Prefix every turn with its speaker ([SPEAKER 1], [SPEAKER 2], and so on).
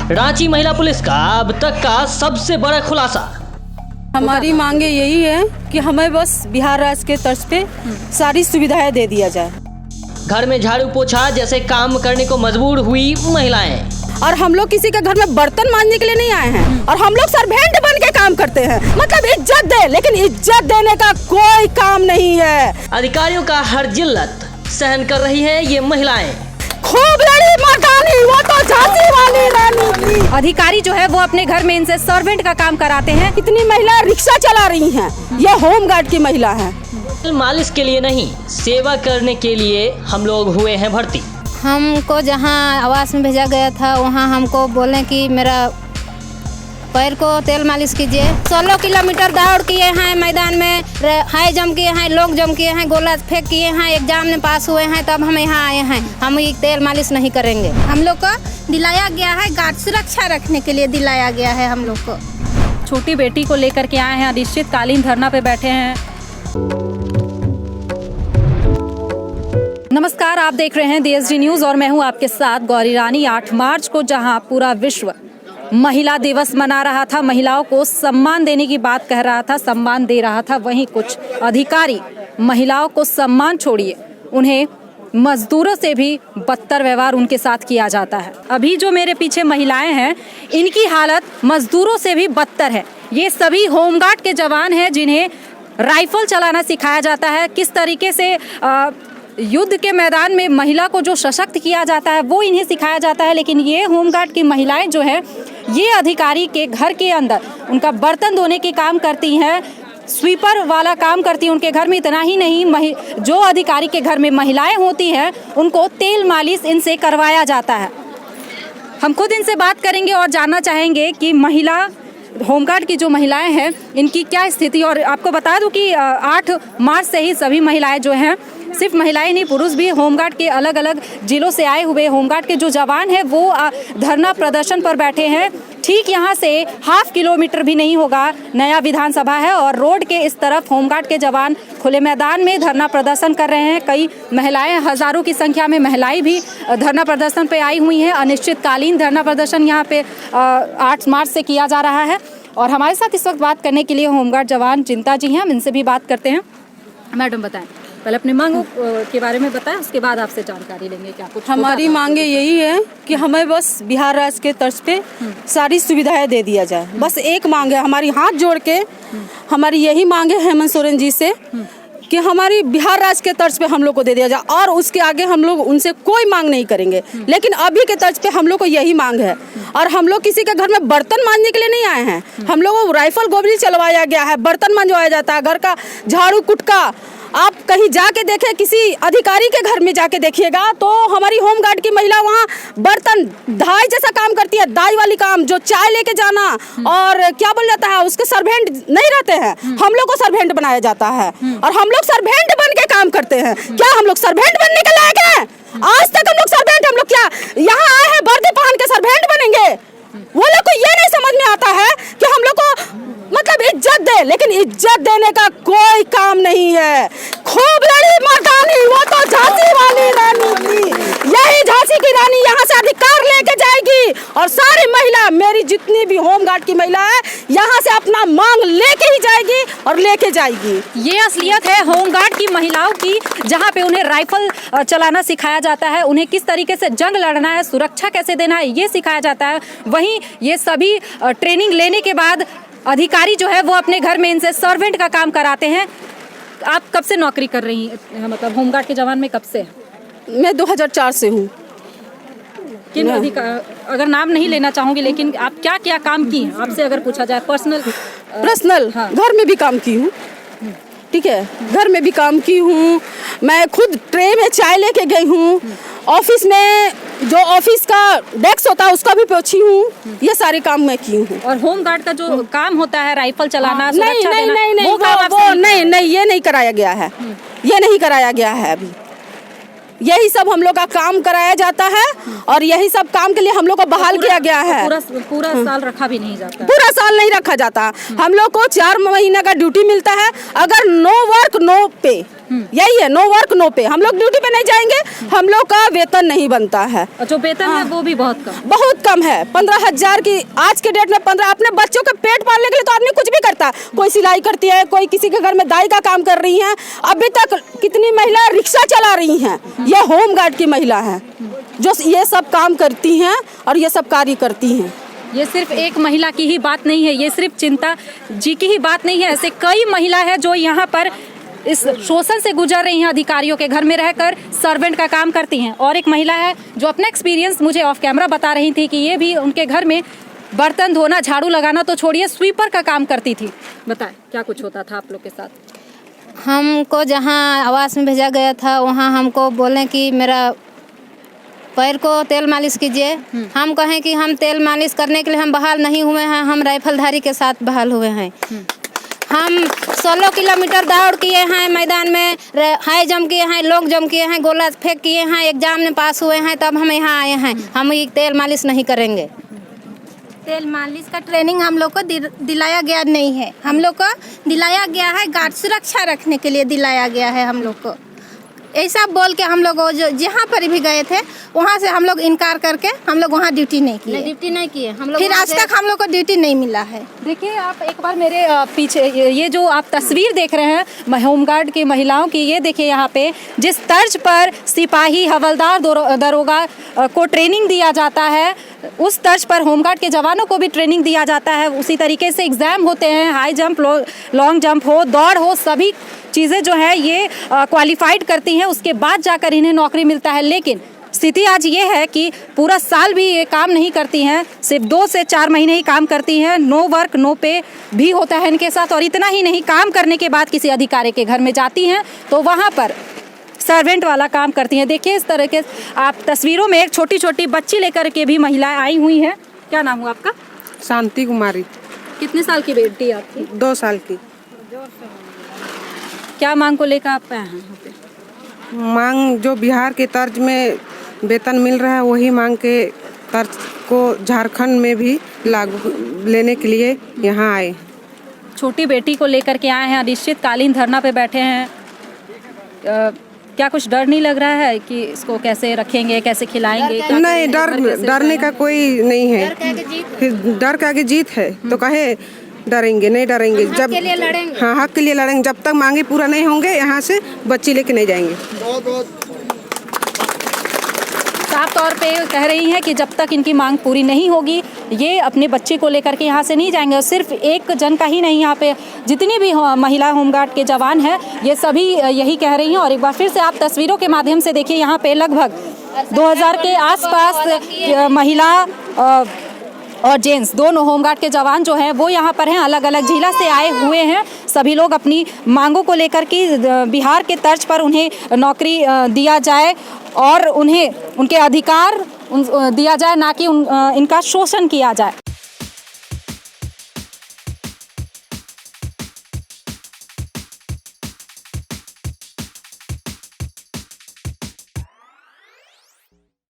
[SPEAKER 1] रांची महिला पुलिस का अब तक का सबसे बड़ा खुलासा।
[SPEAKER 2] हमारी मांगे यही है कि हमें बस बिहार राज्य के तर्ज पे सारी सुविधाएं दे दिया जाए।
[SPEAKER 1] घर में झाड़ू पोछा जैसे काम करने को मजबूर हुई महिलाएं।
[SPEAKER 2] और हम लोग किसी के घर में बर्तन मांजने के लिए नहीं आए हैं और हम लोग सर्वेंट बन के काम करते हैं। मतलब इज्जत दे, लेकिन इज्जत देने का कोई काम नहीं है।
[SPEAKER 1] अधिकारियों का हर जिल्लत सहन कर रही है ये महिलाएं।
[SPEAKER 2] खूब लड़ी मर्दानी, वो तो झांसी वाली रानी थी।
[SPEAKER 3] अधिकारी जो है वो अपने घर में इनसे सर्वेंट का काम कराते हैं।
[SPEAKER 2] कितनी महिला रिक्शा चला रही हैं, ये होम गार्ड की महिला है।
[SPEAKER 1] मालिश के लिए नहीं, सेवा करने के लिए हम लोग हुए हैं भर्ती।
[SPEAKER 4] हमको जहाँ आवास में भेजा गया था वहाँ हमको बोले कि मेरा पैर को तेल मालिश कीजिए। 16 किलोमीटर दौड़ किए हैं, मैदान में हाई जंप किए हैं, लॉन्ग जंप किए हैं, गोला फेंक किए हैं, एग्जाम में पास हुए हैं, तब हम यहाँ आए हैं। हम ये तेल मालिश नहीं करेंगे।
[SPEAKER 5] हम लोग को दिलाया गया है, गार्ड सुरक्षा रखने के लिए दिलाया गया है। हम लोग को
[SPEAKER 3] छोटी बेटी को लेकर के आए हैं, अनिश्चितकालीन धरना पे बैठे हैं। नमस्कार, आप देख रहे हैं DSD न्यूज और मैं हूं आपके साथ गौरी रानी। 8 मार्च को जहां पूरा विश्व महिला दिवस मना रहा था, महिलाओं को सम्मान देने की बात कह रहा था, सम्मान दे रहा था, वहीं कुछ अधिकारी महिलाओं को सम्मान छोड़िए, उन्हें मजदूरों से भी बदतर व्यवहार उनके साथ किया जाता है। अभी जो मेरे पीछे महिलाएं हैं, इनकी हालत मजदूरों से भी बदतर है। ये सभी होमगार्ड के जवान हैं जिन्हें राइफल चलाना सिखाया जाता है। किस तरीके से युद्ध के मैदान में महिला को जो सशक्त किया जाता है वो इन्हें सिखाया जाता है। लेकिन ये होमगार्ड की महिलाएं जो है, ये अधिकारी के घर के अंदर उनका बर्तन धोने के काम करती हैं, स्वीपर वाला काम करती हैं उनके घर में। इतना ही नहीं, जो अधिकारी के घर में महिलाएं होती हैं उनको तेल मालिश इनसे करवाया जाता है। हम खुद इनसे बात करेंगे और जानना चाहेंगे कि महिला होमगार्ड की जो महिलाएं हैं इनकी क्या स्थिति। और आपको बता दूं कि 8 मार्च से ही सभी महिलाएं जो हैं, सिर्फ महिलाएं नहीं पुरुष भी, होमगार्ड के अलग अलग जिलों से आए हुए होमगार्ड के जो जवान हैं वो धरना प्रदर्शन पर बैठे हैं। ठीक यहाँ से 1/2 किलोमीटर भी नहीं होगा नया विधानसभा है और रोड के इस तरफ होमगार्ड के जवान खुले मैदान में धरना प्रदर्शन कर रहे हैं। कई महिलाएं, हजारों की संख्या में महिलाएं भी धरना प्रदर्शन पे आई हुई हैं। अनिश्चितकालीन धरना प्रदर्शन यहाँ पे 8 मार्च से किया जा रहा है। और हमारे साथ इस वक्त बात करने के लिए होमगार्ड जवान चिंता जी हैं, हम इनसे भी बात करते हैं। मैडम बताएं, पहले अपने मांगों के बारे में बताएं, उसके बाद आपसे जानकारी लेंगे। क्या कुछ
[SPEAKER 2] हमारी मांगे यही है कि हमें बस बिहार राज्य के तर्ज पे सारी सुविधाएं दे दिया जाए। बस एक मांग है हमारी, हाथ जोड़ के हमारी यही मांग है हेमंत सोरेन जी से कि हमारी बिहार राज्य के तर्ज पे हम लोग को दे दिया जाए। और उसके आगे हम लोग उनसे कोई मांग नहीं करेंगे, लेकिन अभी के तर्ज पे हम लोग को यही मांग है। और हम लोग किसी के घर में बर्तन मांजने के लिए नहीं आए हैं। हम लोगों को राइफल गोबरी चलवाया गया है, बर्तन मंजवाया जाता है, घर का झाड़ू कुटका। आप कहीं जाके देखें, किसी अधिकारी के घर में जाके देखिएगा तो हमारी होमगार्ड की महिला वहाँ बर्तन दाई जैसा काम करती है, दाई वाली काम, जो चाय लेके जाना और क्या बोल जाता है, उसके सर्वेंट नहीं रहते हैं, हम लोग को सर्वेंट बनाया जाता है और हम लोग सर्वेंट बन के काम करते हैं। क्या हम लोग सर्वेंट बनने के लायक हैं? आज तक हम लोग सर्वेंट, हम लोग क्या यहाँ आए हैं वर्दी पहन के सर्वेंट बनेंगे? वो लोग को ये नहीं समझ में आता है कि हम लोग को मतलब इज्जत दे, लेकिन इज्जत देने का कोई काम नहीं है। खूब लड़ी मर्दानी, वो तो झांसी वाली रानी थी। यही झांसी की रानी यहाँ से अधिकार लेके जाएगी और सारी महिला, मेरी जितनी भी होमगार्ड की महिला है, यहाँ से अपना मांग लेके ही जाएगी और लेके जाएगी।
[SPEAKER 3] ये असलियत है होमगार्ड की महिलाओं की, जहाँ पे उन्हें राइफल चलाना सिखाया जाता है, उन्हें किस तरीके से जंग लड़ना है, सुरक्षा कैसे देना है, ये सिखाया जाता है। वहीं ये सभी ट्रेनिंग लेने के बाद अधिकारी जो है वो अपने घर में इनसे सर्वेंट का काम कराते हैं। आप कब से नौकरी कर रही हैं, मतलब होमगार्ड के जवान में कब से?
[SPEAKER 2] मैं 2004 से हूँ।
[SPEAKER 3] किन अगर नाम नहीं लेना चाहूँगी, लेकिन आप क्या क्या काम की हैं, आपसे अगर पूछा जाए पर्सनल?
[SPEAKER 2] हाँ। घर में भी काम की हूँ, ठीक है, घर में भी काम की हूँ। मैं खुद ट्रे में चाय लेके गई हूँ। ऑफिस में जो ऑफिस का डेस्क होता है उसका भी पोछी हूँ। ये सारे काम मैं की हूँ।
[SPEAKER 3] और होमगार्ड का जो काम होता है, राइफल चलाना,
[SPEAKER 2] नहीं, ये नहीं कराया गया है, ये नहीं कराया गया है अभी। यही सब हम लोग का काम कराया जाता है और यही सब काम के लिए हम लोग को बहाल किया गया है।
[SPEAKER 3] पूरा साल रखा भी नहीं जाता,
[SPEAKER 2] पूरा साल नहीं रखा जाता। हम लोग को 4 महीने का ड्यूटी मिलता है। अगर नो वर्क नो पे, यही है, नो वर्क नो पे। हम लोग ड्यूटी पे नहीं जाएंगे, हम लोग का वेतन नहीं बनता है।
[SPEAKER 3] जो वेतन है वो भी
[SPEAKER 2] बहुत कम है। 15,000 की आज के डेट में 15। अपने बच्चों के पेट पालने के लिए तो आदमी कुछ भी करता है। कोई सिलाई करती है, कोई किसी के घर में दाई का काम कर रही है। अभी तक कितनी महिला रिक्शा चला रही हैं, ये होम गार्ड की महिला है जो ये सब काम करती हैं और ये सब कार्य करती हैं।
[SPEAKER 3] ये सिर्फ एक महिला की ही बात नहीं है, ये सिर्फ चिंता जी की ही बात नहीं है। ऐसे कई महिला है जो यहाँ पर इस शोषण से गुजर रही हैं, अधिकारियों के घर में रहकर सर्वेंट का काम करती हैं। और एक महिला है जो अपना एक्सपीरियंस मुझे ऑफ कैमरा बता रही थी कि ये भी उनके घर में बर्तन धोना, झाड़ू लगाना तो छोड़िए, स्वीपर का काम करती थी। बताएं क्या कुछ होता था आप लोग के साथ?
[SPEAKER 4] हमको जहाँ आवास में भेजा गया था वहाँ हमको बोले कि मेरा पैर को तेल मालिश कीजिए। हम कहें कि हम तेल मालिश करने के लिए हम बहाल नहीं हुए हैं, हम राइफलधारी के साथ बहाल हुए हैं। हम 16 किलोमीटर दौड़ किए हैं, मैदान में हाई जंप किए हैं, लॉन्ग जंप किए हैं, गोला फेंक किए हैं, एग्जाम में पास हुए हैं, तब हम यहाँ आए हैं। हम ये तेल मालिश नहीं करेंगे।
[SPEAKER 5] तेल मालिश का ट्रेनिंग हम लोग को दिलाया गया नहीं है। हम लोग को दिलाया गया है गार्ड सुरक्षा रखने के लिए दिलाया गया है। हम लोग को ऐसा बोल के हम लोग जो जहाँ पर भी गए थे वहाँ से हम लोग इनकार करके हम लोग वहाँ ड्यूटी नहीं किए हम लोग। फिर आज तक हम लोग को ड्यूटी नहीं मिला है।
[SPEAKER 3] देखिए आप एक बार मेरे पीछे ये जो आप तस्वीर देख रहे हैं होमगार्ड की महिलाओं की, ये देखिए यहाँ पे जिस तर्ज पर सिपाही, हवलदार, दरोगा को ट्रेनिंग दिया जाता है, उस तर्ज पर होमगार्ड के जवानों को भी ट्रेनिंग दिया जाता है। उसी तरीके से एग्ज़ाम होते हैं, हाई जंप, लॉन्ग जंप हो, दौड़ हो, सभी चीज़ें जो है ये क्वालिफाइड करती हैं, उसके बाद जाकर इन्हें नौकरी मिलता है। लेकिन स्थिति आज ये है कि पूरा साल भी ये काम नहीं करती हैं, सिर्फ 2 से 4 महीने ही काम करती हैं। नो वर्क नो पे भी होता है इनके साथ। और इतना ही नहीं, काम करने के बाद किसी अधिकारी के घर में जाती हैं तो वहाँ पर सर्वेंट वाला काम करती हैं। देखिए इस तरह के आप तस्वीरों में एक छोटी छोटी बच्ची लेकर के भी महिलाएं आई हुई हैं। क्या नाम हुआ आपका?
[SPEAKER 2] शांति कुमारी।
[SPEAKER 3] कितने साल की बेटी आपकी?
[SPEAKER 2] 2 साल की।
[SPEAKER 3] क्या मांग को लेकर आप आए हैं यहाँ पे?
[SPEAKER 2] मांग जो बिहार के तर्ज में वेतन मिल रहा है वही मांग के तर्ज को झारखंड में भी लागू लेने के लिए यहाँ आए।
[SPEAKER 3] छोटी बेटी को लेकर के आए हैं, अनिश्चितकालीन धरना पे बैठे हैं। क्या कुछ डर नहीं लग रहा है कि इसको कैसे रखेंगे, कैसे खिलाएंगे?
[SPEAKER 2] नहीं, डरने का कोई नहीं है। डर के आगे जीत है तो कहे डरेंगे, नहीं डरेंगे। जब के लिए लड़ेंगे, हाँ हक के लिए लड़ेंगे। जब तक मांगे पूरा नहीं होंगे यहाँ से बच्ची लेके नहीं जाएंगे।
[SPEAKER 3] साफ तौर पे कह रही हैं कि जब तक इनकी मांग पूरी नहीं होगी ये अपने बच्चे को लेकर के यहाँ से नहीं जाएंगे। और सिर्फ एक जन का ही नहीं, यहाँ पे जितनी भी महिला होमगार्ड के जवान हैं ये सभी यही कह रही हैं। और एक बार फिर से आप तस्वीरों के माध्यम से देखिए, यहाँ पे लगभग 2000 के आसपास महिला और जेंट्स दोनों होमगार्ड के जवान जो हैं वो यहाँ पर हैं, अलग अलग जिला से आए हुए हैं। सभी लोग अपनी मांगों को लेकर कि बिहार के तर्ज पर उन्हें नौकरी दिया जाए और उन्हें उनके अधिकार दिया जाए, ना कि इनका शोषण किया जाए।